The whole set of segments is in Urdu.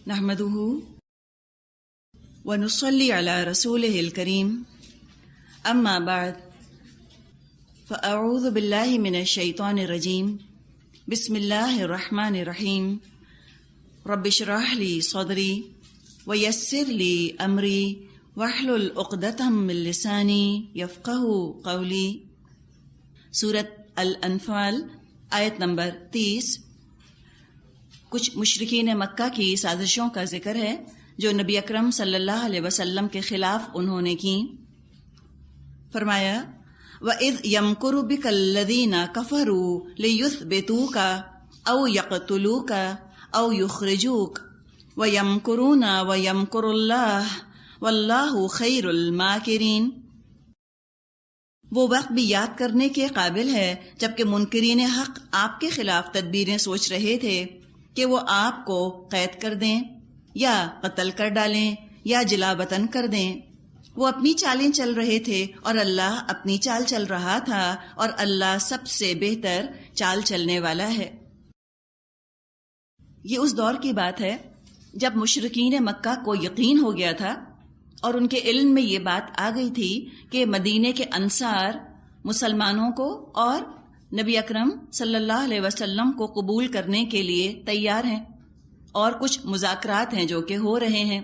نحمده ونصلي على رسوله الكريم اما بعد فاعوذ بالله من الشيطان الرجيم بسم الله الرحمن الرحيم رب اشرح لي صدري ويسر لي امري واحلل عقدة من لساني يفقهوا قولي۔ سورۃ الانفال آیت نمبر 30۔ کچھ مشرکین مکہ کی سازشوں کا ذکر ہے جو نبی اکرم صلی اللہ علیہ وسلم کے خلاف انہوں نے کی۔ فرمایا وَإِذْ يَمْكُرُ بِكَ الَّذِينَ كَفَرُوا لِيُثْبِتُوكَ أَوْ يَقْتُلُوكَ أَوْ يُخْرِجُوكَ وَيَمْكُرُونَ وَيَمْكُرُ اللَّهُ وَاللَّهُ خَيْرُ الْمَاكِرِينَ۔ وہ وقت بھی یاد کرنے کے قابل ہے جبکہ منکرین حق آپ کے خلاف تدبیریں سوچ رہے تھے کہ وہ آپ کو قید کر دیں یا قتل کر ڈالیں یا جلا وطن کر دیں۔ وہ اپنی چالیں چل رہے تھے اور اللہ اپنی چال چل رہا تھا، اور اللہ سب سے بہتر چال چلنے والا ہے۔ یہ اس دور کی بات ہے جب مشرکین مکہ کو یقین ہو گیا تھا اور ان کے علم میں یہ بات آ گئی تھی کہ مدینے کے انصار مسلمانوں کو اور نبی اکرم صلی اللہ علیہ وسلم کو قبول کرنے کے لیے تیار ہیں، اور کچھ مذاکرات ہیں جو کہ ہو رہے ہیں۔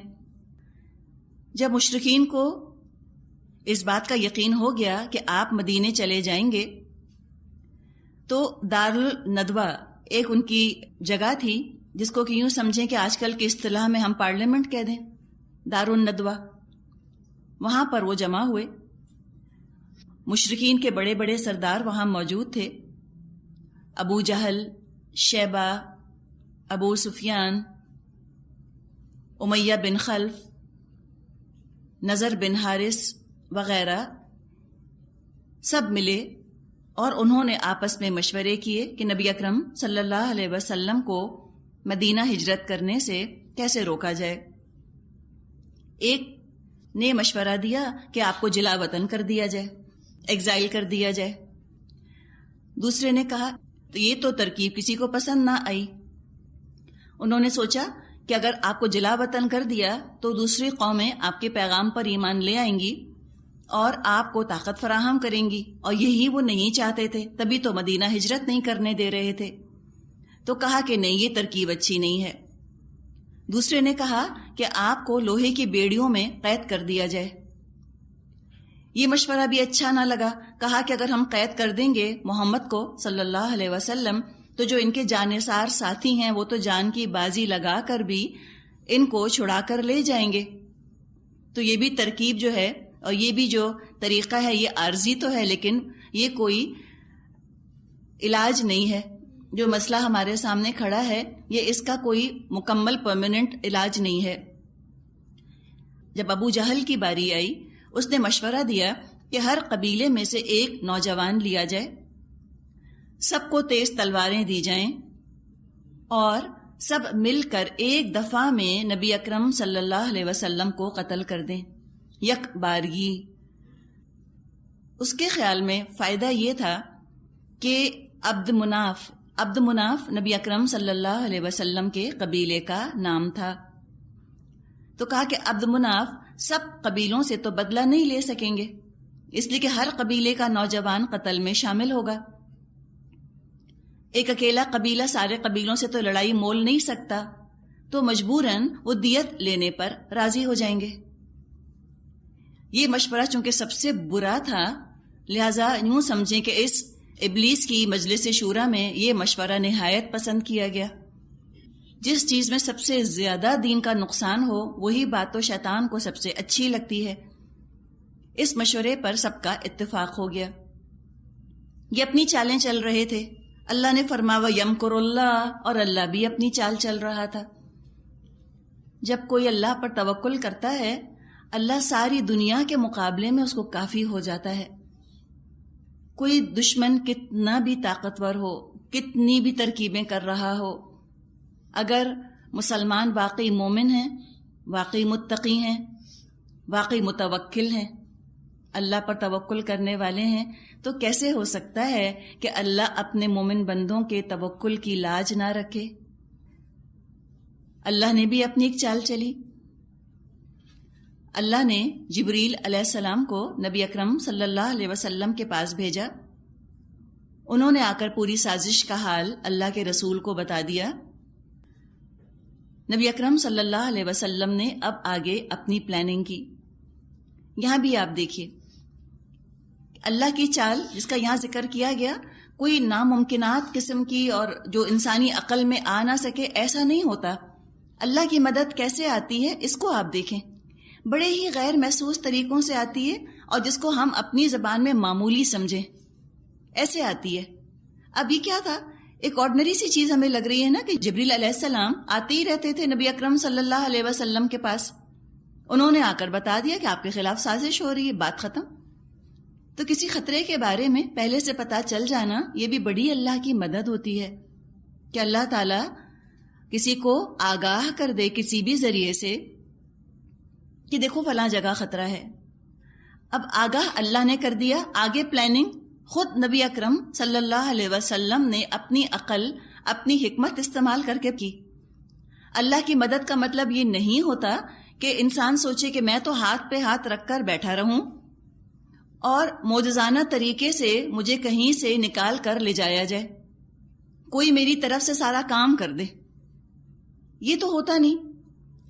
جب مشرکین کو اس بات کا یقین ہو گیا کہ آپ مدینے چلے جائیں گے تو دارالندوہ ایک ان کی جگہ تھی جس کو کہ یوں سمجھیں کہ آج کل کی اصطلاح میں ہم پارلیمنٹ کہہ دیں، دارالندوہ، وہاں پر وہ جمع ہوئے۔ مشرکین کے بڑے بڑے سردار وہاں موجود تھے، ابو جہل، شیبہ، ابو سفیان، امیہ بن خلف، نضر بن حارث وغیرہ سب ملے اور انہوں نے آپس میں مشورے کیے کہ نبی اکرم صلی اللہ علیہ وسلم کو مدینہ ہجرت کرنے سے کیسے روکا جائے۔ ایک نے مشورہ دیا کہ آپ کو جلا وطن کر دیا جائے، ایگزائل کر دیا جائے۔ دوسرے نے کہا تو یہ تو ترکیب کسی کو پسند نہ آئی۔ انہوں نے سوچا کہ اگر آپ کو جلا وطن کر دیا تو دوسری قومیں آپ کے پیغام پر ایمان لے آئیں گی اور آپ کو طاقت فراہم کریں گی، اور یہی وہ نہیں چاہتے تھے، تبھی تو مدینہ ہجرت نہیں کرنے دے رہے تھے۔ تو کہا کہ نہیں، یہ ترکیب اچھی نہیں ہے۔ دوسرے نے کہا کہ آپ کو لوہے کی بیڑیوں میں قید کر دیا جائے۔ یہ مشورہ بھی اچھا نہ لگا۔ کہا کہ اگر ہم قید کر دیں گے محمد کو صلی اللہ علیہ وسلم تو جو ان کے جانثار ساتھی ہیں وہ تو جان کی بازی لگا کر بھی ان کو چھڑا کر لے جائیں گے۔ تو یہ بھی ترکیب جو ہے اور یہ بھی جو طریقہ ہے یہ عارضی تو ہے، لیکن یہ کوئی علاج نہیں ہے۔ جو مسئلہ ہمارے سامنے کھڑا ہے یہ اس کا کوئی مکمل پرماننٹ علاج نہیں ہے۔ جب ابو جہل کی باری آئی، اس نے مشورہ دیا کہ ہر قبیلے میں سے ایک نوجوان لیا جائے، سب کو تیز تلواریں دی جائیں اور سب مل کر ایک دفعہ میں نبی اکرم صلی اللہ علیہ وسلم کو قتل کر دیں، یک بارگی۔ اس کے خیال میں فائدہ یہ تھا کہ عبد مناف نبی اکرم صلی اللہ علیہ وسلم کے قبیلے کا نام تھا۔ تو کہا کہ عبد مناف سب قبیلوں سے تو بدلہ نہیں لے سکیں گے، اس لیے کہ ہر قبیلے کا نوجوان قتل میں شامل ہوگا۔ ایک اکیلا قبیلہ سارے قبیلوں سے تو لڑائی مول نہیں سکتا، تو مجبوراً وہ دیت لینے پر راضی ہو جائیں گے۔ یہ مشورہ چونکہ سب سے برا تھا، لہذا یوں سمجھیں کہ اس ابلیس کی مجلس شورا میں یہ مشورہ نہایت پسند کیا گیا۔ جس چیز میں سب سے زیادہ دین کا نقصان ہو وہی بات تو شیطان کو سب سے اچھی لگتی ہے۔ اس مشورے پر سب کا اتفاق ہو گیا۔ یہ اپنی چالیں چل رہے تھے۔ اللہ نے فرمایا وَيَمْكُرُ اللَّهُ، اور اللہ بھی اپنی چال چل رہا تھا۔ جب کوئی اللہ پر توکل کرتا ہے، اللہ ساری دنیا کے مقابلے میں اس کو کافی ہو جاتا ہے۔ کوئی دشمن کتنا بھی طاقتور ہو، کتنی بھی ترکیبیں کر رہا ہو، اگر مسلمان واقعی مومن ہیں، واقعی متقی ہیں، واقعی متوکل ہیں، اللہ پر توکل کرنے والے ہیں، تو کیسے ہو سکتا ہے کہ اللہ اپنے مومن بندوں کے توکل کی لاج نہ رکھے؟ اللہ نے بھی اپنی ایک چال چلی. اللہ نے جبریل علیہ السلام کو نبی اکرم صلی اللہ علیہ وسلم کے پاس بھیجا. انہوں نے آ کر پوری سازش کا حال اللہ کے رسول کو بتا دیا. نبی اکرم صلی اللہ علیہ وسلم نے اب آگے اپنی پلاننگ کی. یہاں بھی آپ دیکھیے اللہ کی چال جس کا یہاں ذکر کیا گیا کوئی ناممکنات قسم کی اور جو انسانی عقل میں آ نہ سکے ایسا نہیں ہوتا. اللہ کی مدد کیسے آتی ہے اس کو آپ دیکھیں. بڑے ہی غیر محسوس طریقوں سے آتی ہے اور جس کو ہم اپنی زبان میں معمولی سمجھیں ایسے آتی ہے. اب یہ کیا تھا؟ ایک آرڈنری سی چیز ہمیں لگ رہی ہے نا کہ جبریل علیہ السلام آتے ہی رہتے تھے نبی اکرم صلی اللہ علیہ وسلم کے پاس. انہوں نے آ کر بتا دیا کہ آپ کے خلاف سازش ہو رہی ہے، بات ختم. تو کسی خطرے کے بارے میں پہلے سے پتہ چل جانا یہ بھی بڑی اللہ کی مدد ہوتی ہے کہ اللہ تعالیٰ کسی کو آگاہ کر دے کسی بھی ذریعے سے کہ دیکھو فلاں جگہ خطرہ ہے. اب آگاہ اللہ نے کر دیا، آگے پلاننگ خود نبی اکرم صلی اللہ علیہ وسلم نے اپنی عقل اپنی حکمت استعمال کر کے کی. اللہ کی مدد کا مطلب یہ نہیں ہوتا کہ انسان سوچے کہ میں تو ہاتھ پہ ہاتھ رکھ کر بیٹھا رہوں اور معجزانہ طریقے سے مجھے کہیں سے نکال کر لے جایا جائے، کوئی میری طرف سے سارا کام کر دے. یہ تو ہوتا نہیں.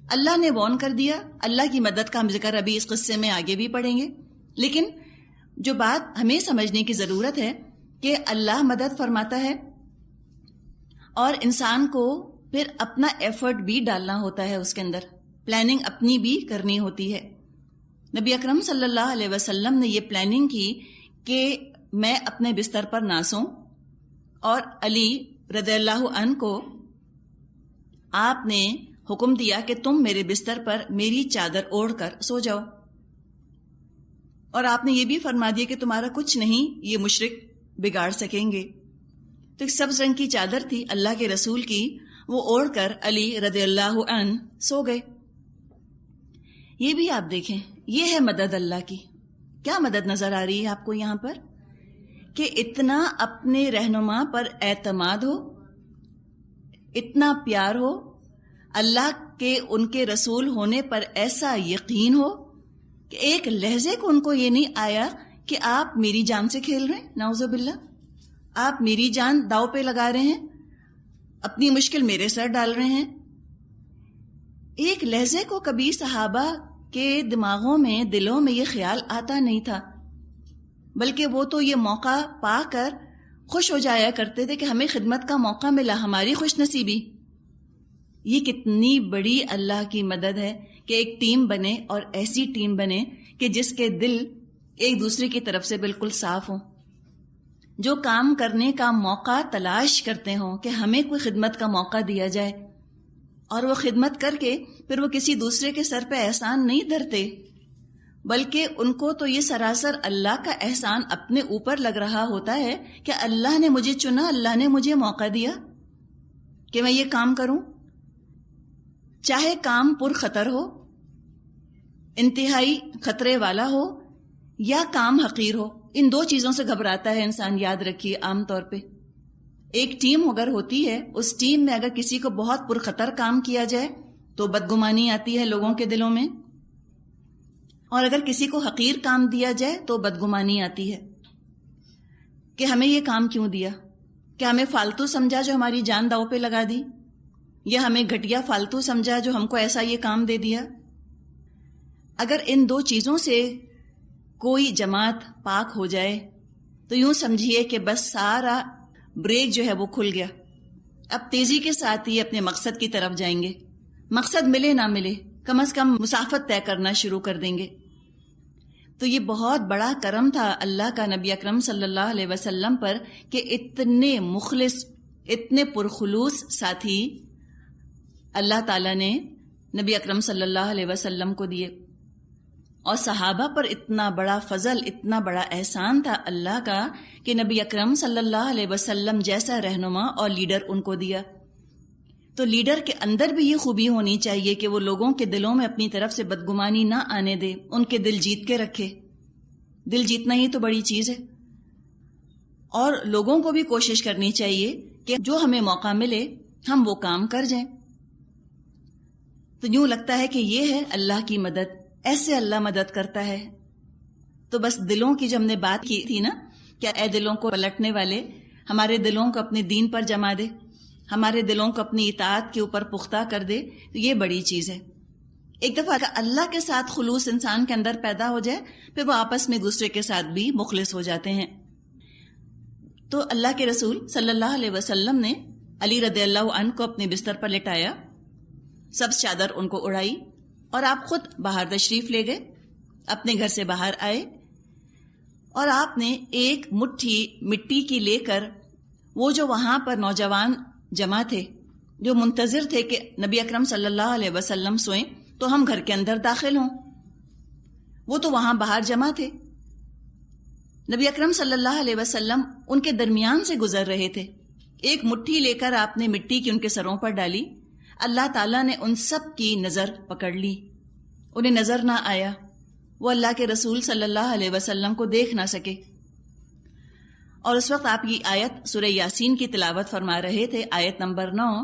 اللہ نے وارن کر دیا. اللہ کی مدد کا ہم ذکر ابھی اس قصے میں آگے بھی پڑھیں گے، لیکن جو بات ہمیں سمجھنے کی ضرورت ہے کہ اللہ مدد فرماتا ہے اور انسان کو پھر اپنا ایفرٹ بھی ڈالنا ہوتا ہے، اس کے اندر پلاننگ اپنی بھی کرنی ہوتی ہے. نبی اکرم صلی اللہ علیہ وسلم نے یہ پلاننگ کی کہ میں اپنے بستر پر نہ سوں اور علی رضی اللہ عنہ کو آپ نے حکم دیا کہ تم میرے بستر پر میری چادر اوڑھ کر سو جاؤ، اور آپ نے یہ بھی فرما دیا کہ تمہارا کچھ نہیں یہ مشرک بگاڑ سکیں گے. تو ایک سبز رنگ کی چادر تھی اللہ کے رسول کی، وہ اوڑھ کر علی رضی اللہ عنہ سو گئے. یہ بھی آپ دیکھیں، یہ ہے مدد اللہ کی. کیا مدد نظر آ رہی ہے آپ کو یہاں پر؟ کہ اتنا اپنے رہنما پر اعتماد ہو، اتنا پیار ہو، اللہ کے ان کے رسول ہونے پر ایسا یقین ہو کہ ایک لہجے کو ان کو یہ نہیں آیا کہ آپ میری جان سے کھیل رہے ہیں، نعوذ باللہ، آپ میری جان داؤ پہ لگا رہے ہیں، اپنی مشکل میرے سر ڈال رہے ہیں. ایک لہجے کو کبھی صحابہ کے دماغوں میں دلوں میں یہ خیال آتا نہیں تھا، بلکہ وہ تو یہ موقع پا کر خوش ہو جایا کرتے تھے کہ ہمیں خدمت کا موقع ملا، ہماری خوش نصیبی. یہ کتنی بڑی اللہ کی مدد ہے کہ ایک ٹیم بنے اور ایسی ٹیم بنے کہ جس کے دل ایک دوسرے کی طرف سے بالکل صاف ہوں، جو کام کرنے کا موقع تلاش کرتے ہوں کہ ہمیں کوئی خدمت کا موقع دیا جائے، اور وہ خدمت کر کے پھر وہ کسی دوسرے کے سر پہ احسان نہیں دھرتے، بلکہ ان کو تو یہ سراسر اللہ کا احسان اپنے اوپر لگ رہا ہوتا ہے کہ اللہ نے مجھے چنا، اللہ نے مجھے موقع دیا کہ میں یہ کام کروں. چاہے کام پر خطر ہو، انتہائی خطرے والا ہو، یا کام حقیر ہو، ان دو چیزوں سے گھبراتا ہے انسان. یاد رکھیے عام طور پہ ایک ٹیم اگر ہوتی ہے، اس ٹیم میں اگر کسی کو بہت پرخطر کام کیا جائے تو بدگمانی آتی ہے لوگوں کے دلوں میں، اور اگر کسی کو حقیر کام دیا جائے تو بدگمانی آتی ہے کہ ہمیں یہ کام کیوں دیا، کیا ہمیں فالتو سمجھا جو ہماری جان داؤ پہ لگا دی، یا ہمیں گھٹیا فالتو سمجھا جو ہم کو ایسا یہ کام دے دیا. اگر ان دو چیزوں سے کوئی جماعت پاک ہو جائے تو یوں سمجھیے کہ بس سارا بریک جو ہے وہ کھل گیا. اب تیزی کے ساتھ ہی اپنے مقصد کی طرف جائیں گے، مقصد ملے نہ ملے کم از کم مسافت طے کرنا شروع کر دیں گے. تو یہ بہت بڑا کرم تھا اللہ کا نبی اکرم صلی اللہ علیہ وسلم پر کہ اتنے مخلص، اتنے پرخلوص ساتھی اللہ تعالیٰ نے نبی اکرم صلی اللہ علیہ وسلم کو دیے، اور صحابہ پر اتنا بڑا فضل، اتنا بڑا احسان تھا اللہ کا کہ نبی اکرم صلی اللہ علیہ وسلم جیسا رہنما اور لیڈر ان کو دیا. تو لیڈر کے اندر بھی یہ خوبی ہونی چاہیے کہ وہ لوگوں کے دلوں میں اپنی طرف سے بدگمانی نہ آنے دے، ان کے دل جیت کے رکھے. دل جیتنا ہی تو بڑی چیز ہے. اور لوگوں کو بھی کوشش کرنی چاہیے کہ جو ہمیں موقع ملے ہم وہ کام کر جائیں. تو یوں لگتا ہے کہ یہ ہے اللہ کی مدد، ایسے اللہ مدد کرتا ہے۔ تو بس دلوں کی جو ہم نے بات کی تھی نا، کیا اے دلوں کو پلٹنے والے، ہمارے دلوں کو اپنے دین پر جما دے، ہمارے دلوں کو اپنی اطاعت کے اوپر پختہ کر دے، تو یہ بڑی چیز ہے۔ ایک دفعہ اللہ کے ساتھ خلوص انسان کے اندر پیدا ہو جائے، پھر وہ آپس میں دوسرے کے ساتھ بھی مخلص ہو جاتے ہیں۔ تو اللہ کے رسول صلی اللہ علیہ وسلم نے علی رضی اللہ عنہ کو اپنے بستر پر لٹایا، سبز چادر ان کو اڑائی، اور آپ خود باہر تشریف لے گئے، اپنے گھر سے باہر آئے، اور آپ نے ایک مٹھی مٹی کی لے کر وہ جو وہاں پر نوجوان جمع تھے، جو منتظر تھے کہ نبی اکرم صلی اللہ علیہ وسلم سوئیں تو ہم گھر کے اندر داخل ہوں، وہ تو وہاں باہر جمع تھے، نبی اکرم صلی اللہ علیہ وسلم ان کے درمیان سے گزر رہے تھے، ایک مٹھی لے کر آپ نے مٹی کی ان کے سروں پر ڈالی، اللہ تعالیٰ نے ان سب کی نظر پکڑ لی، انہیں نظر نہ آیا، وہ اللہ کے رسول صلی اللہ علیہ وسلم کو دیکھ نہ سکے۔ اور اس وقت آپ یہ آیت سورہ یاسین کی تلاوت فرما رہے تھے، آیت نمبر 9،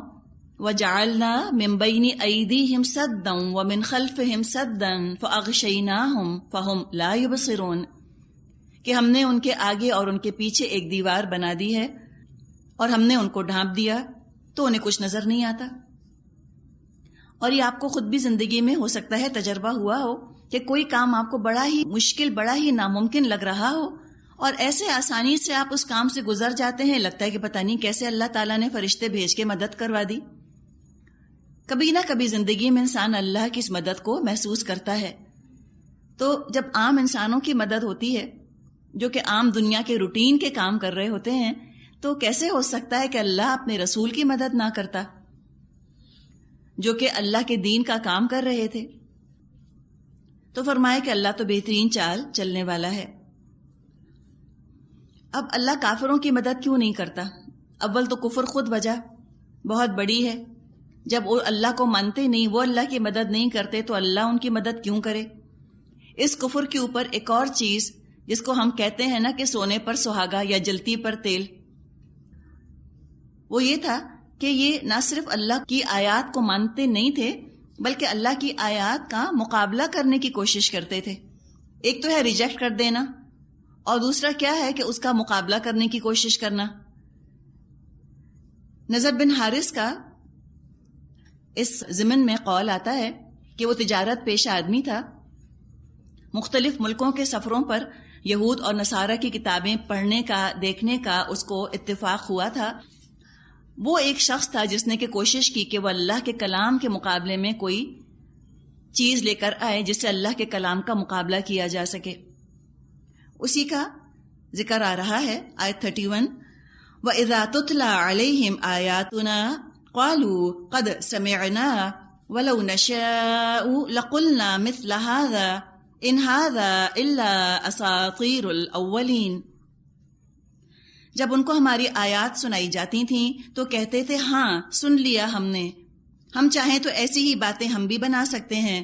وَجَعَلْنَا مِن بَيْنِ أَيْدِيهِمْ سَدًّا وَمِنْ خَلْفِهِمْ سَدًّا فَأَغْشَيْنَاهُمْ فَهُمْ لَا يُبْصِرُونَ، کہ ہم نے ان کے آگے اور ان کے پیچھے ایک دیوار بنا دی ہے، اور ہم نے ان کو ڈھانپ دیا تو انہیں کچھ نظر نہیں آتا۔ اور یہ آپ کو خود بھی زندگی میں ہو سکتا ہے تجربہ ہوا ہو کہ کوئی کام آپ کو بڑا ہی مشکل، بڑا ہی ناممکن لگ رہا ہو، اور ایسے آسانی سے آپ اس کام سے گزر جاتے ہیں، لگتا ہے کہ پتہ نہیں کیسے اللہ تعالیٰ نے فرشتے بھیج کے مدد کروا دی۔ کبھی نہ کبھی زندگی میں انسان اللہ کی اس مدد کو محسوس کرتا ہے۔ تو جب عام انسانوں کی مدد ہوتی ہے جو کہ عام دنیا کے روٹین کے کام کر رہے ہوتے ہیں، تو کیسے ہو سکتا ہے کہ اللہ اپنے رسول کی مدد نہ کرتا جو کہ اللہ کے دین کا کام کر رہے تھے؟ تو فرمائے کہ اللہ تو بہترین چال چلنے والا ہے۔ اب اللہ کافروں کی مدد کیوں نہیں کرتا؟ اول تو کفر خود وجہ بہت بڑی ہے، جب وہ اللہ کو مانتے نہیں، وہ اللہ کی مدد نہیں کرتے، تو اللہ ان کی مدد کیوں کرے؟ اس کفر کے اوپر ایک اور چیز جس کو ہم کہتے ہیں نا کہ سونے پر سہاگا یا جلتی پر تیل، وہ یہ تھا کہ یہ نہ صرف اللہ کی آیات کو مانتے نہیں تھے بلکہ اللہ کی آیات کا مقابلہ کرنے کی کوشش کرتے تھے۔ ایک تو ہے ریجیکٹ کر دینا، اور دوسرا کیا ہے کہ اس کا مقابلہ کرنے کی کوشش کرنا۔ نضر بن حارث کا اس ضمن میں قول آتا ہے کہ وہ تجارت پیشہ آدمی تھا، مختلف ملکوں کے سفروں پر یہود اور نصارہ کی کتابیں پڑھنے کا، دیکھنے کا اس کو اتفاق ہوا تھا۔ وہ ایک شخص تھا جس نے کہ کوشش کی کہ وہ اللہ کے کلام کے مقابلے میں کوئی چیز لے کر آئے جس سے اللہ کے کلام کا مقابلہ کیا جا سکے۔ اسی کا ذکر آ رہا ہے آیت 31، وَإِذَا تُتْلَى عَلَيْهِمْ آيَاتُنَا قَالُوا قَدْ سَمِعْنَا وَلَوْ نَشَاءُ لَقُلْنَا مِثْلَ هَذَا إِنْ هَذَا إِلَّا أَسَاطِيرُ الْأَوَّلِينَ۔ جب ان کو ہماری آیات سنائی جاتی تھیں تو کہتے تھے ہاں سن لیا ہم نے، ہم چاہیں تو ایسی ہی باتیں ہم بھی بنا سکتے ہیں،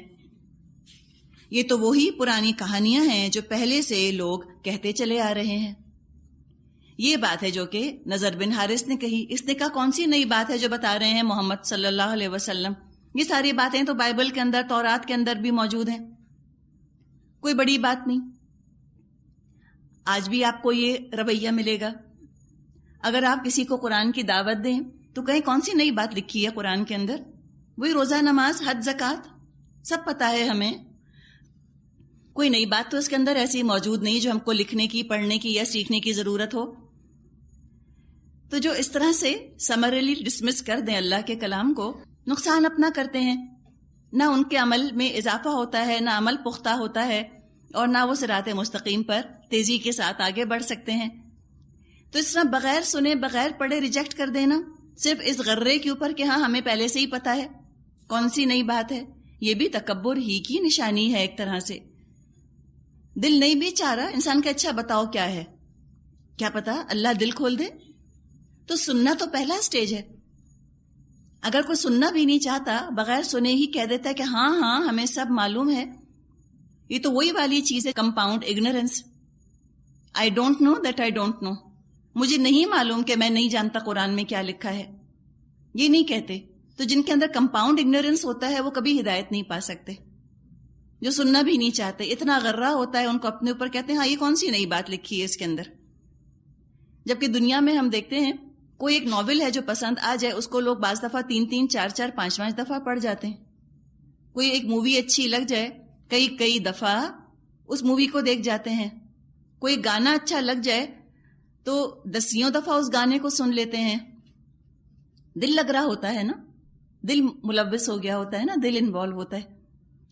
یہ تو وہی پرانی کہانیاں ہیں جو پہلے سے لوگ کہتے چلے آ رہے ہیں۔ یہ بات ہے جو کہ نضر بن حارث نے کہی۔ اس نے کہا کون سی نئی بات ہے جو بتا رہے ہیں محمد صلی اللہ علیہ وسلم؟ یہ ساری باتیں تو بائبل کے اندر، تورات کے اندر بھی موجود ہیں، کوئی بڑی بات نہیں۔ آج بھی آپ کو یہ رویہ ملے گا، اگر آپ کسی کو قرآن کی دعوت دیں تو کہیں کون سی نئی بات لکھی ہے قرآن کے اندر؟ وہی روزہ، نماز، حج، زکوٰۃ، سب پتہ ہے ہمیں، کوئی نئی بات تو اس کے اندر ایسی موجود نہیں جو ہم کو لکھنے کی، پڑھنے کی یا سیکھنے کی ضرورت ہو۔ تو جو اس طرح سے سمرلی ڈسمس کر دیں اللہ کے کلام کو، نقصان اپنا کرتے ہیں، نہ ان کے عمل میں اضافہ ہوتا ہے، نہ عمل پختہ ہوتا ہے، اور نہ وہ صراط مستقیم پر تیزی کے ساتھ آگے بڑھ سکتے ہیں۔ تو اس طرح بغیر سنے، بغیر پڑھے ریجیکٹ کر دینا، صرف اس غرے کے اوپر کہ ہاں ہمیں پہلے سے ہی پتہ ہے، کون سی نئی بات ہے، یہ بھی تکبر ہی کی نشانی ہے ایک طرح سے۔ دل نہیں بھی چاہ رہا انسان کا، اچھا بتاؤ کیا ہے، کیا پتا اللہ دل کھول دے۔ تو سننا تو پہلا سٹیج ہے۔ اگر کوئی سننا بھی نہیں چاہتا، بغیر سنے ہی کہہ دیتا ہے کہ ہاں ہاں ہمیں سب معلوم ہے، یہ تو وہی والی چیز ہے، compound ignorance. I don't know that I don't know, مجھے نہیں معلوم کہ میں نہیں جانتا قرآن میں کیا لکھا ہے، یہ نہیں کہتے۔ تو جن کے اندر کمپاؤنڈ اگنورینس ہوتا ہے وہ کبھی ہدایت نہیں پا سکتے، جو سننا بھی نہیں چاہتے، اتنا غرہ ہوتا ہے ان کو اپنے اوپر، کہتے ہیں ہاں یہ کون سی نئی بات لکھی ہے اس کے اندر. جبکہ دنیا میں ہم دیکھتے ہیں کوئی ایک ناول ہے جو پسند آ جائے اس کو لوگ بعض دفعہ 3 4 5 دفعہ پڑھ جاتے ہیں. کوئی ایک مووی اچھی لگ جائے کئی دفعہ اس مووی کو دیکھ جاتے ہیں. کوئی گانا اچھا لگ جائے تو 10 دفعہ اس گانے کو سن لیتے ہیں. دل لگ رہا ہوتا ہے نا، دل ملوث ہو گیا ہوتا ہے نا، دل انوالو ہوتا ہے.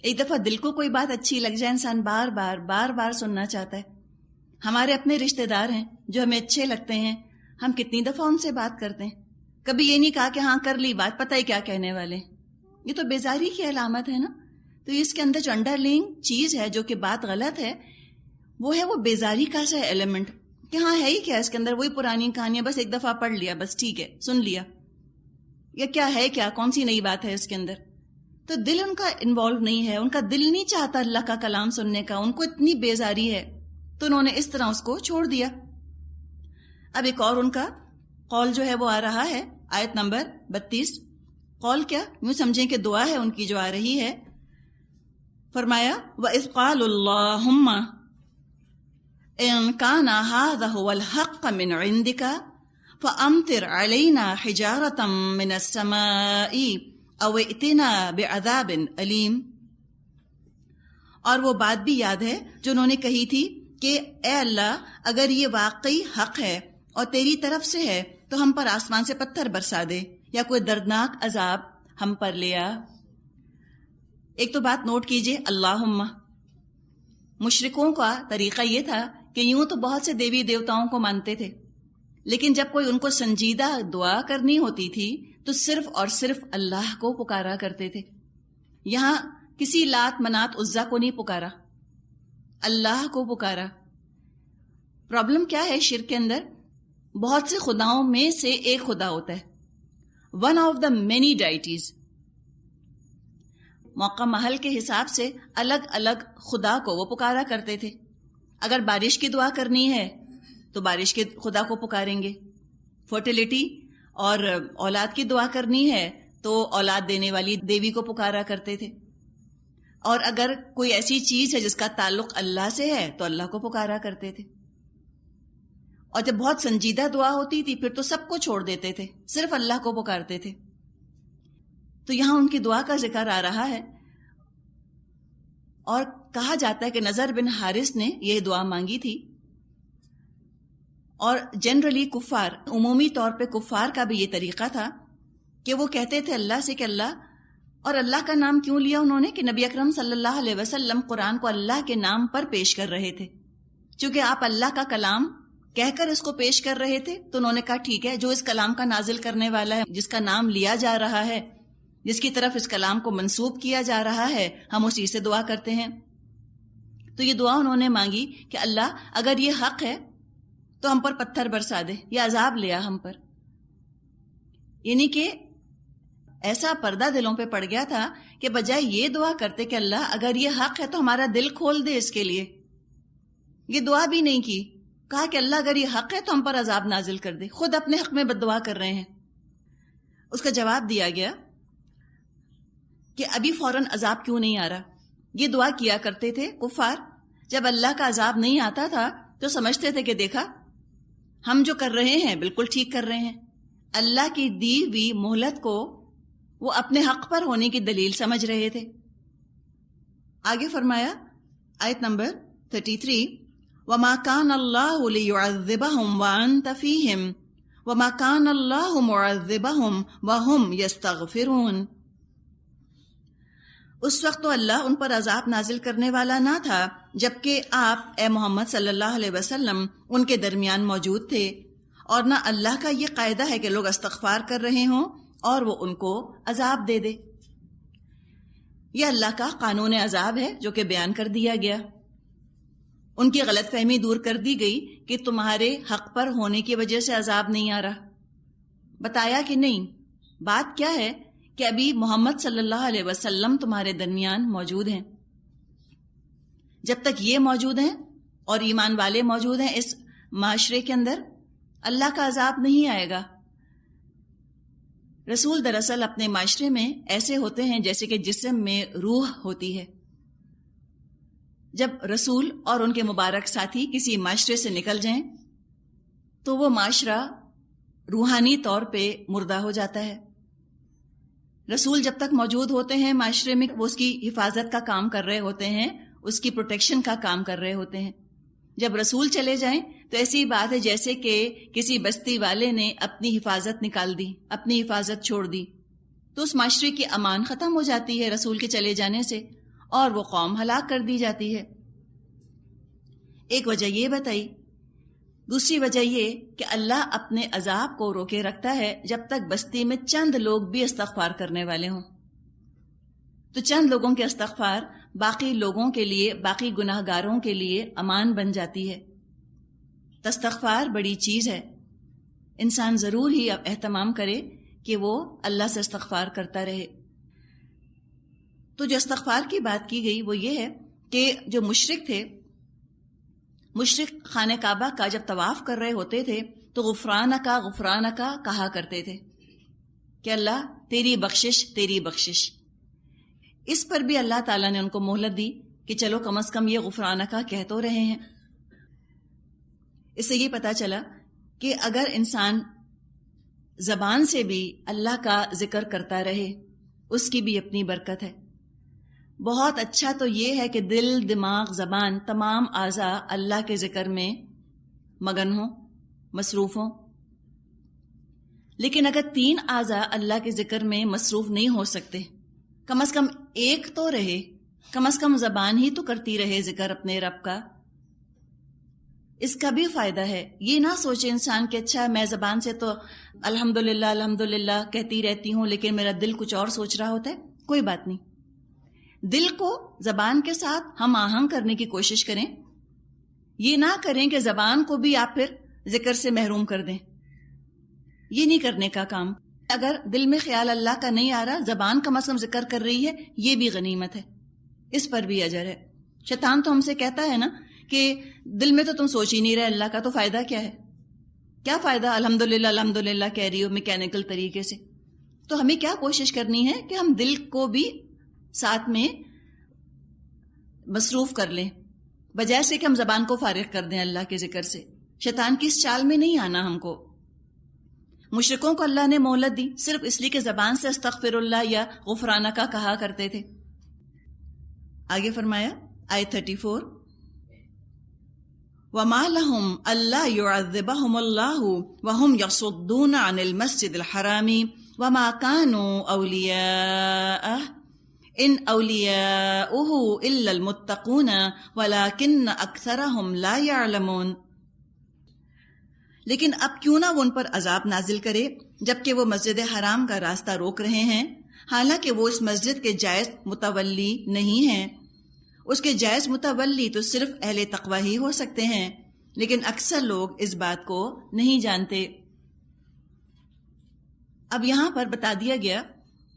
ایک دفعہ دل کو کوئی بات اچھی لگ جائے انسان بار بار سننا چاہتا ہے. ہمارے اپنے رشتہ دار ہیں جو ہمیں اچھے لگتے ہیں، ہم کتنی دفعہ ان سے بات کرتے ہیں. کبھی یہ نہیں کہا کہ ہاں کر لی بات، پتہ ہی کیا کہنے والے. یہ تو بیزاری کی علامت ہے نا. تو اس کے اندر جو انڈر لینگ چیز ہے جو کہ بات غلط ہے وہ ہے وہ بیزاری کا سا ایلیمنٹ کہ ہاں ہے ہی کیا اس کے اندر، وہی پرانی کہانیاں، بس ایک دفعہ پڑھ لیا بس ٹھیک ہے سن لیا، یا کیا ہے، کیا کون سی نئی بات ہے اس کے اندر. تو دل ان کا انوالو نہیں ہے، ان کا دل نہیں چاہتا اللہ کا کلام سننے کا، ان کو اتنی بیزاری ہے تو انہوں نے اس طرح اس کو چھوڑ دیا. اب ایک اور ان کا قول جو ہے وہ آ رہا ہے آیت نمبر 32. قول کیا؟ یوں سمجھیں کہ دعا ہے ان کی جو آ رہی ہے. فرمایا وَإِذْ قَالُوا اللَّهُمَّ إِن كَانَ هَذَا هُوَ الْحَقَّ مِنْ عِنْدِكَ فَأَمْطِرْ عَلَيْنَا حِجَارَةً مِنَ السَّمَاءِ أَوْ ائْتِنَا بِعَذَابٍ أَلِيمٍ. اور وہ بات بھی یاد ہے جو انہوں نے کہی تھی کہ اے اللہ اگر یہ واقعی حق ہے اور تیری طرف سے ہے تو ہم پر آسمان سے پتھر برسا دے یا کوئی دردناک عذاب ہم پر لے آ. ایک تو بات نوٹ کیجئے، اللہم. مشرکوں کا طریقہ یہ تھا کہ یوں تو بہت سے دیوی دیوتاؤں کو مانتے تھے، لیکن جب کوئی ان کو سنجیدہ دعا کرنی ہوتی تھی تو صرف اور صرف اللہ کو پکارا کرتے تھے. یہاں کسی لات منات عزا کو نہیں پکارا، اللہ کو پکارا. پرابلم کیا ہے شرک کے اندر؟ بہت سے خداؤں میں سے ایک خدا ہوتا ہے، ون آف دا مینی ڈائٹیز. موقع محل کے حساب سے الگ الگ خدا کو وہ پکارا کرتے تھے. اگر بارش کی دعا کرنی ہے تو بارش کے خدا کو پکاریں گے. فرٹیلیٹی اور اولاد کی دعا کرنی ہے تو اولاد دینے والی دیوی کو پکارا کرتے تھے. اور اگر کوئی ایسی چیز ہے جس کا تعلق اللہ سے ہے تو اللہ کو پکارا کرتے تھے. اور جب بہت سنجیدہ دعا ہوتی تھی پھر تو سب کو چھوڑ دیتے تھے، صرف اللہ کو پکارتے تھے. تو یہاں ان کی دعا کا ذکر آ رہا ہے اور کہا جاتا ہے کہ نضر بن حارث نے یہ دعا مانگی تھی. اور جنرلی کفار، عمومی طور پہ کفار کا بھی یہ طریقہ تھا کہ وہ کہتے تھے اللہ سے کہ اللہ، اور اللہ کا نام کیوں لیا انہوں نے کہ نبی اکرم صلی اللہ علیہ وسلم قرآن کو اللہ کے نام پر پیش کر رہے تھے. چونکہ آپ اللہ کا کلام کہہ کر اس کو پیش کر رہے تھے تو انہوں نے کہا ٹھیک ہے، جو اس کلام کا نازل کرنے والا ہے، جس کا نام لیا جا رہا ہے، جس کی طرف اس کلام کو منسوب کیا جا رہا ہے، ہم اسی سے دعا کرتے ہیں. تو یہ دعا انہوں نے مانگی کہ اللہ اگر یہ حق ہے تو ہم پر پتھر برسا دے یا عذاب لیا ہم پر. یعنی کہ ایسا پردہ دلوں پہ پڑ گیا تھا کہ بجائے یہ دعا کرتے کہ اللہ اگر یہ حق ہے تو ہمارا دل کھول دے اس کے لیے، یہ دعا بھی نہیں کی. کہا کہ اللہ اگر یہ حق ہے تو ہم پر عذاب نازل کر دے. خود اپنے حق میں بد دعا کر رہے ہیں. اس کا جواب دیا گیا کہ ابھی فوراً عذاب کیوں نہیں آ رہا. یہ دعا کیا کرتے تھے کفار، جب اللہ کا عذاب نہیں آتا تھا تو سمجھتے تھے کہ دیکھا ہم جو کر رہے ہیں بالکل ٹھیک کر رہے ہیں. اللہ کی دی ہوئی مہلت کو وہ اپنے حق پر ہونے کی دلیل سمجھ رہے تھے. آگے فرمایا آیت نمبر 33 وَمَا كَانَ اللَّهُ لِيُعَذِّبَهُمْ وَأَنْتَ فِيهِمْ وَمَا كَانَ اللَّهُ مُعَذِّبَهُمْ وَهُمْ يَسْتَغْفِرُونَ. اس وقت تو اللہ ان پر عذاب نازل کرنے والا نہ تھا جبکہ آپ اے محمد صلی اللہ علیہ وسلم ان کے درمیان موجود تھے، اور نہ اللہ کا یہ قاعدہ ہے کہ لوگ استغفار کر رہے ہوں اور وہ ان کو عذاب دے دے. یہ اللہ کا قانون عذاب ہے جو کہ بیان کر دیا گیا. ان کی غلط فہمی دور کر دی گئی کہ تمہارے حق پر ہونے کی وجہ سے عذاب نہیں آ رہا. بتایا کہ نہیں، بات کیا ہے کہ ابھی محمد صلی اللہ علیہ وسلم تمہارے درمیان موجود ہیں. جب تک یہ موجود ہیں اور ایمان والے موجود ہیں اس معاشرے کے اندر، اللہ کا عذاب نہیں آئے گا. رسول دراصل اپنے معاشرے میں ایسے ہوتے ہیں جیسے کہ جسم میں روح ہوتی ہے. جب رسول اور ان کے مبارک ساتھی کسی معاشرے سے نکل جائیں تو وہ معاشرہ روحانی طور پہ مردہ ہو جاتا ہے. رسول جب تک موجود ہوتے ہیں معاشرے میں وہ اس کی حفاظت کا کام کر رہے ہوتے ہیں، اس کی پروٹیکشن کا کام کر رہے ہوتے ہیں. جب رسول چلے جائیں تو ایسی بات ہے جیسے کہ کسی بستی والے نے اپنی حفاظت نکال دی، اپنی حفاظت چھوڑ دی، تو اس معاشرے کی امان ختم ہو جاتی ہے رسول کے چلے جانے سے، اور وہ قوم ہلاک کر دی جاتی ہے. ایک وجہ یہ بتائی. دوسری وجہ یہ کہ اللہ اپنے عذاب کو روکے رکھتا ہے جب تک بستی میں چند لوگ بھی استغفار کرنے والے ہوں. تو چند لوگوں کے استغفار باقی لوگوں کے لیے، باقی گناہ گاروں کے لیے امان بن جاتی ہے. استغفار بڑی چیز ہے، انسان ضرور ہی اہتمام کرے کہ وہ اللہ سے استغفار کرتا رہے. تو جو استغفار کی بات کی گئی وہ یہ ہے کہ جو مشرک تھے، مشرک خانہ کعبہ کا جب طواف کر رہے ہوتے تھے تو غفرانکا کہا کرتے تھے کہ اللہ تیری بخشش تیری بخشش. اس پر بھی اللہ تعالیٰ نے ان کو مہلت دی کہ چلو کم از کم یہ غفرانکا کہہ تو رہے ہیں. اس سے یہ پتا چلا کہ اگر انسان زبان سے بھی اللہ کا ذکر کرتا رہے اس کی بھی اپنی برکت ہے. بہت اچھا تو یہ ہے کہ دل، دماغ، زبان، تمام اعضاء اللہ کے ذکر میں مگن ہوں، مصروف ہوں. لیکن اگر 3 اعضاء اللہ کے ذکر میں مصروف نہیں ہو سکتے، کم از کم ایک تو رہے، کم از کم زبان ہی تو کرتی رہے ذکر اپنے رب کا. اس کا بھی فائدہ ہے. یہ نہ سوچے انسان کہ اچھا میں زبان سے تو الحمدللہ الحمدللہ کہتی رہتی ہوں لیکن میرا دل کچھ اور سوچ رہا ہوتا ہے. کوئی بات نہیں، دل کو زبان کے ساتھ ہم آہنگ کرنے کی کوشش کریں. یہ نہ کریں کہ زبان کو بھی آپ پھر ذکر سے محروم کر دیں. یہ نہیں کرنے کا کام. اگر دل میں خیال اللہ کا نہیں آ رہا، زبان کم از کم ذکر کر رہی ہے، یہ بھی غنیمت ہے، اس پر بھی اجر ہے. شیطان تو ہم سے کہتا ہے نا کہ دل میں تو تم سوچ ہی نہیں رہے اللہ کا، تو فائدہ کیا ہے؟ کیا فائدہ الحمدللہ الحمدللہ کہہ رہی ہو میکینیکل طریقے سے؟ تو ہمیں کیا کوشش کرنی ہے کہ ہم دل کو بھی ساتھ میں مصروف کر لیں، بجائے سے کہ ہم زبان کو فارغ کر دیں اللہ کے ذکر سے. شیطان کی اس چال میں نہیں آنا ہم کو. مشرکوں کو اللہ نے مہلت دی صرف اس لیے کہ زبان سے استغفر اللہ یا غفرانکا کہا کرتے تھے. آگے فرمایا آیت 34، وَمَا لَهُمْ أَلَّا يُعَذِّبَهُمُ اللَّهُ وَهُمْ يَصُدُّونَ عَنِ الْمَسْجِدِ الْحَرَامِ وَمَا كَانُوا أَوْلِيَاءَهُ إِنْ أَوْلِيَاؤُهُ إِلَّا الْمُتَّقُونَ وَلَكِنَّ أَكْثَرَهُمْ لَا يَعْلَمُونَ. لیکن اب کیوں نہ وہ ان پر عذاب نازل کرے جبکہ وہ مسجد حرام کا راستہ روک رہے ہیں، حالانکہ وہ اس مسجد کے جائز متولی نہیں ہیں. اس کے جائز متولی تو صرف اہل تقوی ہی ہو سکتے ہیں، لیکن اکثر لوگ اس بات کو نہیں جانتے. اب یہاں پر بتا دیا گیا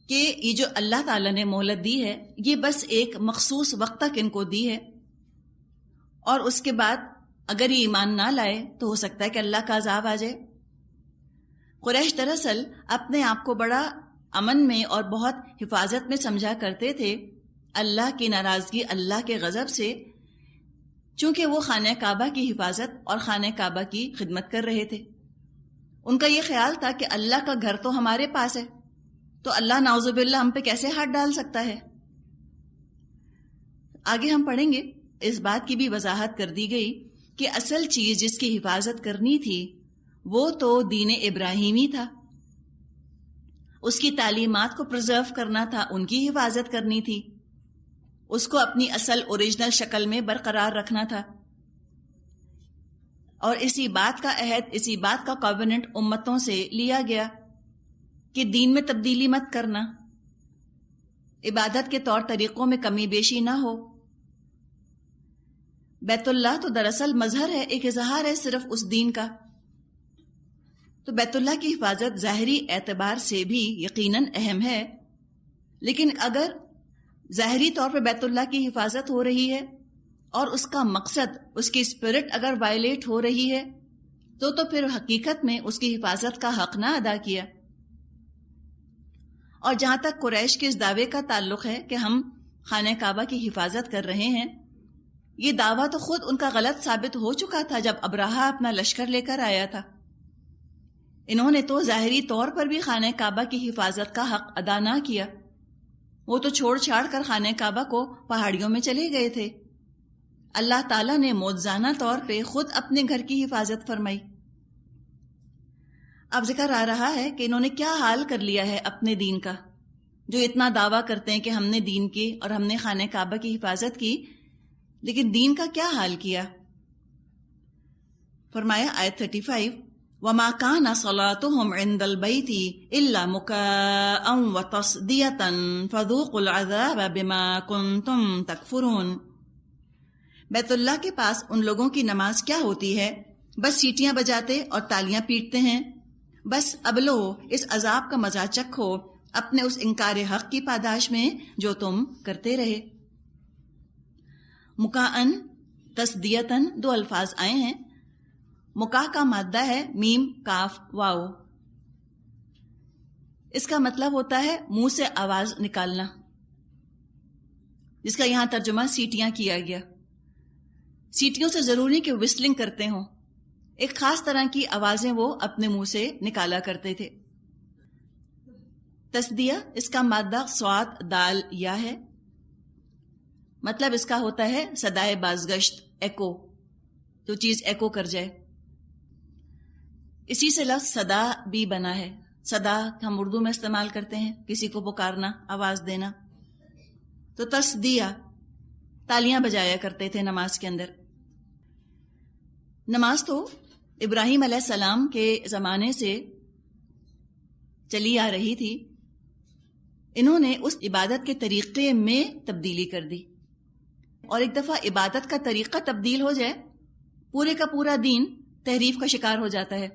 کہ یہ جو اللہ تعالیٰ نے مہلت دی ہے یہ بس ایک مخصوص وقت تک ان کو دی ہے، اور اس کے بعد اگر یہ ایمان نہ لائے تو ہو سکتا ہے کہ اللہ کا عذاب آ جائے. قریش دراصل اپنے آپ کو بڑا امن میں اور بہت حفاظت میں سمجھا کرتے تھے اللہ کی ناراضگی، اللہ کے غضب سے، چونکہ وہ خانہ کعبہ کی حفاظت اور خانہ کعبہ کی خدمت کر رہے تھے. ان کا یہ خیال تھا کہ اللہ کا گھر تو ہمارے پاس ہے، تو اللہ نعوذ باللہ ہم پہ کیسے ہاتھ ڈال سکتا ہے. آگے ہم پڑھیں گے اس بات کی بھی وضاحت کر دی گئی کہ اصل چیز جس کی حفاظت کرنی تھی وہ تو دین ابراہیمی تھا، اس کی تعلیمات کو پرزرو کرنا تھا، ان کی حفاظت کرنی تھی، اس کو اپنی اصل اوریجنل شکل میں برقرار رکھنا تھا. اور اسی بات کا عہد، اسی بات کا کووننٹ امتوں سے لیا گیا کہ دین میں تبدیلی مت کرنا، عبادت کے طور طریقوں میں کمی بیشی نہ ہو. بیت اللہ تو دراصل مظہر ہے، ایک اظہار ہے صرف اس دین کا. تو بیت اللہ کی حفاظت ظاہری اعتبار سے بھی یقیناً اہم ہے، لیکن اگر ظاہری طور پہ بیت اللہ کی حفاظت ہو رہی ہے اور اس کا مقصد، اس کی اسپرٹ اگر وائلیٹ ہو رہی ہے تو پھر حقیقت میں اس کی حفاظت کا حق نہ ادا کیا. اور جہاں تک قریش کے اس دعوے کا تعلق ہے کہ ہم خانہ کعبہ کی حفاظت کر رہے ہیں، یہ دعویٰ تو خود ان کا غلط ثابت ہو چکا تھا جب ابراہہ اپنا لشکر لے کر آیا تھا۔ انہوں نے تو ظاہری طور پر بھی خانہ کعبہ کی حفاظت کا حق ادا نہ کیا، وہ تو چھوڑ چھاڑ کر خانہ کعبہ کو پہاڑیوں میں چلے گئے تھے۔ اللہ تعالیٰ نے معجزانہ طور پہ خود اپنے گھر کی حفاظت فرمائی۔ اب ذکر آ رہا ہے کہ انہوں نے کیا حال کر لیا ہے اپنے دین کا، جو اتنا دعویٰ کرتے ہیں کہ ہم نے دین کی اور ہم نے خانہ کعبہ کی حفاظت کی، لیکن دین کا کیا حال کیا۔ فرمایا آیت 35، وَمَا كَانَ صَلَاتُهُمْ عِنْدَ الْبَيْتِ إِلَّا مُكَاءً وَتَصْدِيَةً فَذُوقُوا الْعَذَابَ بِمَا كُنْتُمْ تَكْفُرُونَ۔ بیت اللہ کے پاس ان لوگوں کی نماز کیا ہوتی ہے؟ بس سیٹیاں بجاتے اور تالیاں پیٹتے ہیں۔ بس اب لو اس عذاب کا مزہ چکھو اپنے اس انکار حق کی پاداش میں جو تم کرتے رہے۔ مکاءً، تصدیتاً دو الفاظ آئے ہیں۔ مکا کا مادہ ہے میم کاف واو، اس کا مطلب ہوتا ہے منہ سے آواز نکالنا، جس کا یہاں ترجمہ سیٹیاں کیا گیا۔ سیٹیوں سے ضروری کہ وسلنگ کرتے ہوں، ایک خاص طرح کی آوازیں وہ اپنے منہ سے نکالا کرتے تھے۔ تصدیہ، اس کا مادہ صاد دال یا ہے، مطلب اس کا ہوتا ہے صدائے بازگشت، ایکو، جو چیز ایکو کر جائے۔ اسی سے لفظ صدا بھی بنا ہے۔ صدا ہم اردو میں استعمال کرتے ہیں، کسی کو پکارنا، آواز دینا۔ تو تصدیہ، تالیاں بجایا کرتے تھے نماز کے اندر۔ نماز تو ابراہیم علیہ السلام کے زمانے سے چلی آ رہی تھی، انہوں نے اس عبادت کے طریقے میں تبدیلی کر دی، اور ایک دفعہ عبادت کا طریقہ تبدیل ہو جائے، پورے کا پورا دین تحریف کا شکار ہو جاتا ہے۔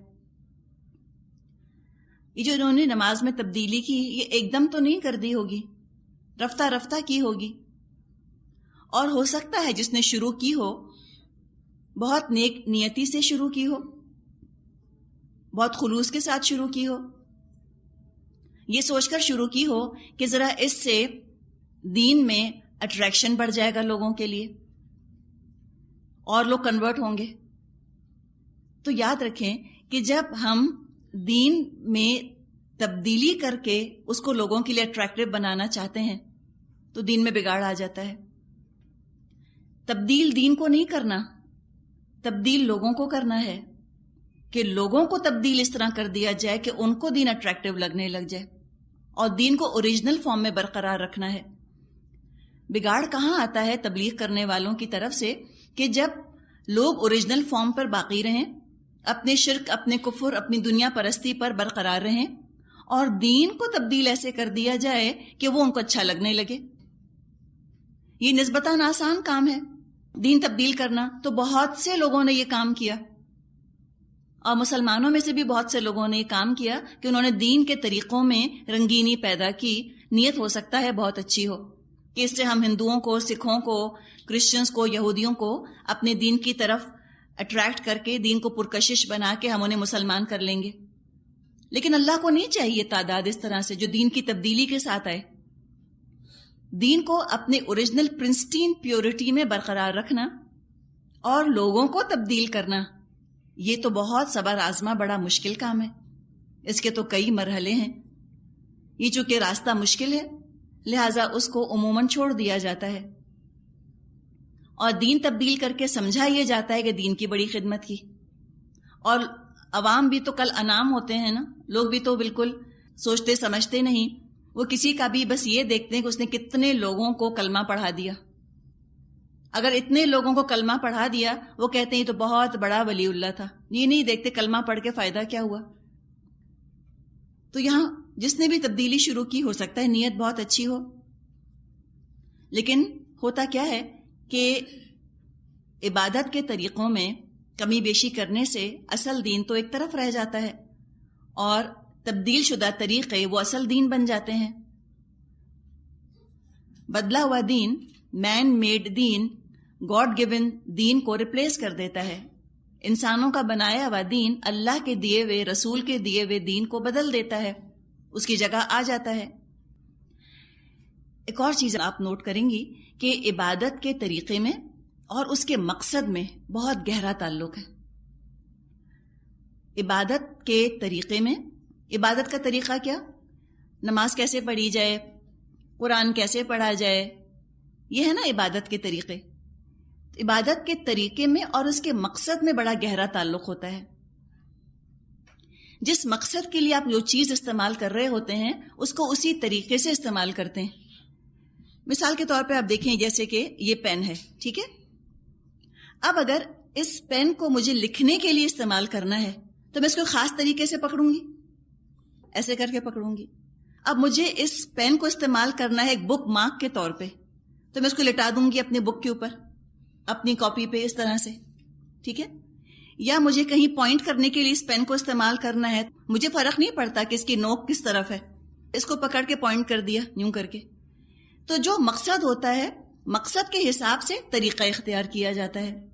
یہ جو انہوں نے نماز میں تبدیلی کی، یہ ایک دم تو نہیں کر دی ہوگی، رفتہ رفتہ کی ہوگی، اور ہو سکتا ہے جس نے شروع کی ہو بہت نیک نیتی سے شروع کی ہو، بہت خلوص کے ساتھ شروع کی ہو، یہ سوچ کر شروع کی ہو کہ ذرا اس سے دین میں اٹریکشن بڑھ جائے گا لوگوں کے لیے اور لوگ کنورٹ ہوں گے۔ تو یاد رکھیں کہ جب ہم دین میں تبدیلی کر کے اس کو لوگوں کے لیے اٹریکٹیو بنانا چاہتے ہیں تو دین میں بگاڑ آ جاتا ہے۔ تبدیل دین کو نہیں کرنا، تبدیل لوگوں کو کرنا ہے، کہ لوگوں کو تبدیل اس طرح کر دیا جائے کہ ان کو دین اٹریکٹیو لگنے لگ جائے، اور دین کو اوریجنل فارم میں برقرار رکھنا ہے۔ بگاڑ کہاں آتا ہے تبلیغ کرنے والوں کی طرف سے؟ کہ جب لوگ اوریجنل فارم پر باقی رہیں، اپنے شرک، اپنے کفر، اپنی دنیا پرستی پر برقرار رہیں، اور دین کو تبدیل ایسے کر دیا جائے کہ وہ ان کو اچھا لگنے لگے۔ یہ نسبتاً آسان کام ہے دین تبدیل کرنا، تو بہت سے لوگوں نے یہ کام کیا، اور مسلمانوں میں سے بھی بہت سے لوگوں نے یہ کام کیا کہ انہوں نے دین کے طریقوں میں رنگینی پیدا کی۔ نیت ہو سکتا ہے بہت اچھی ہو کہ اس سے ہم ہندوؤں کو، سکھوں کو، کرسچنز کو، یہودیوں کو اپنے دین کی طرف اٹریکٹ کر کے دین کو پرکشش بنا کے ہم انہیں مسلمان کر لیں گے، لیکن اللہ کو نہیں چاہیے تعداد اس طرح سے جو دین کی تبدیلی کے ساتھ آئے۔ دین کو اپنے اوریجنل پرنسٹین پیورٹی میں برقرار رکھنا اور لوگوں کو تبدیل کرنا، یہ تو بہت صبر آزما بڑا مشکل کام ہے۔ اس کے تو کئی مرحلے ہیں۔ یہ چونکہ راستہ مشکل ہے، لہٰذا اس کو عموماً چھوڑ دیا جاتا ہے، اور دین تبدیل کر کے سمجھا یہ جاتا ہے کہ دین کی بڑی خدمت کی۔ اور عوام بھی تو کل انعام ہوتے ہیں نا، لوگ بھی تو بالکل سوچتے سمجھتے نہیں، وہ کسی کا بھی بس یہ دیکھتے ہیں کہ اس نے کتنے لوگوں کو کلمہ پڑھا دیا۔ اگر اتنے لوگوں کو کلمہ پڑھا دیا، وہ کہتے ہیں یہ تو بہت بڑا ولی اللہ تھا۔ یہ نہیں دیکھتے کلمہ پڑھ کے فائدہ کیا ہوا۔ تو یہاں جس نے بھی تبدیلی شروع کی، ہو سکتا ہے نیت بہت اچھی ہو، لیکن ہوتا کیا ہے کہ عبادت کے طریقوں میں کمی بیشی کرنے سے اصل دین تو ایک طرف رہ جاتا ہے، اور تبدیل شدہ طریقے وہ اصل دین بن جاتے ہیں۔ بدلا ہوا دین، مین میڈ دین، گاڈ گیون دین کو ریپلیس کر دیتا ہے۔ انسانوں کا بنایا ہوا دین اللہ کے دیے ہوئے، رسول کے دیے ہوئے دین کو بدل دیتا ہے، اس کی جگہ آ جاتا ہے۔ ایک اور چیز آپ نوٹ کریں گی کہ عبادت کے طریقے میں اور اس کے مقصد میں بہت گہرا تعلق ہے. عبادت کے طریقے میں، عبادت کا طریقہ کیا؟ نماز کیسے پڑھی جائے، قرآن کیسے پڑھا جائے، یہ ہے نا عبادت کے طریقے. عبادت کے طریقے میں اور اس کے مقصد میں بڑا گہرا تعلق ہوتا ہے. جس مقصد کے لیے آپ جو چیز استعمال کر رہے ہوتے ہیں اس کو اسی طریقے سے استعمال کرتے ہیں. مثال کے طور پہ آپ دیکھیں جیسے کہ یہ پین ہے، ٹھیک ہے. اب اگر اس پین کو مجھے لکھنے کے لیے استعمال کرنا ہے تو میں اس کو خاص طریقے سے پکڑوں گی، ایسے کر کے پکڑوں گی. اب مجھے اس پین کو استعمال کرنا ہے ایک بک مارک کے طور پہ، تو میں اس کو لٹا دوں گی اپنی بک کے اوپر، اپنی کاپی پہ اس طرح سے، ٹھیک ہے. یا مجھے کہیں پوائنٹ کرنے کے لیے اس پین کو استعمال کرنا ہے، مجھے فرق نہیں پڑتا کہ اس کی نوک کس طرف ہے، اس کو پکڑ کے پوائنٹ کر دیا یوں کر کے. تو جو مقصد ہوتا ہے، مقصد کے حساب سے طریقہ اختیار کیا جاتا ہے.